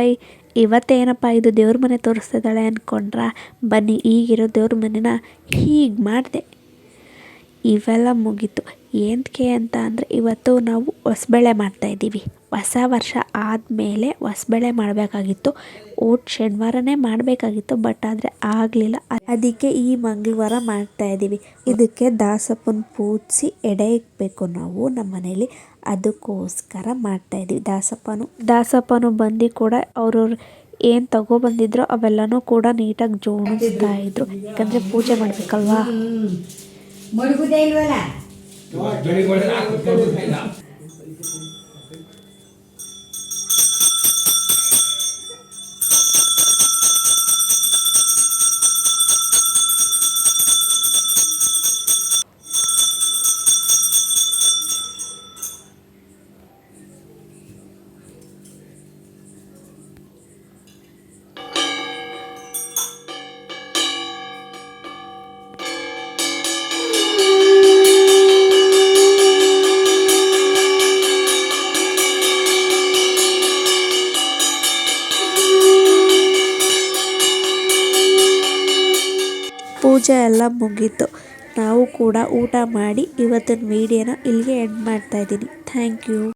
Hi, ಇವತ್ತೇನಪ್ಪ ಇದು ದೇವ್ರ ಮನೆ ತೋರಿಸ್ತಿದ್ದಾಳೆ ಅಂದ್ಕೊಂಡ್ರ? ಬನ್ನಿ, ಈಗಿರೋ ದೇವ್ರ ಮನೆನ ಹೀಗೆ ಮಾಡಿದೆ. ಇವೆಲ್ಲ ಮುಗೀತು. ಏನಕ್ಕೆ ಅಂತ ಅಂದರೆ ಇವತ್ತು ನಾವು ಹೊಸಬೇಳೆ ಮಾಡ್ತಾಯಿದ್ದೀವಿ. ಹೊಸ ವರ್ಷ ಆದಮೇಲೆ ಹೊಸಬೇಳೆ ಮಾಡಬೇಕಾಗಿತ್ತು. ಶನಿವಾರನೇ ಮಾಡಬೇಕಾಗಿತ್ತು, ಬಟ್ ಆದರೆ ಆಗಲಿಲ್ಲ. ಅದಕ್ಕೆ ಈ ಮಂಗಳವಾರ ಮಾಡ್ತಾಯಿದ್ದೀವಿ. ಇದಕ್ಕೆ ದಾಸಪ್ಪನ ಪೂಜಿಸಿ ಎಡೆ ಇಕ್ಬೇಕು ನಾವು ನಮ್ಮ ಮನೇಲಿ. ಅದಕ್ಕೋಸ್ಕರ ಮಾಡ್ತಾಯಿದ್ದೀವಿ. ದಾಸಪ್ಪನು ಬಂದು ಕೂಡ ಅವ್ರವ್ರು ಏನು ತಗೊಬಂದಿದ್ರೋ ಅವೆಲ್ಲನೂ ಕೂಡ ನೀಟಾಗಿ ಜೋಡಿಸ್ತಾ ಇದ್ರು. ಯಾಕಂದರೆ ಪೂಜೆ ಮಾಡಬೇಕಲ್ವಾ. ಪೂಜೆ ಎಲ್ಲ ಮುಗೀತು. ನಾವು ಕೂಡ ಊಟ ಮಾಡಿ ಇವತ್ತಿನ ವಿಡಿಯೋನ ಇಲ್ಲಿಗೆ ಎಂಡ್ ಮಾಡ್ತಾಯಿದ್ದೀನಿ. Thank you.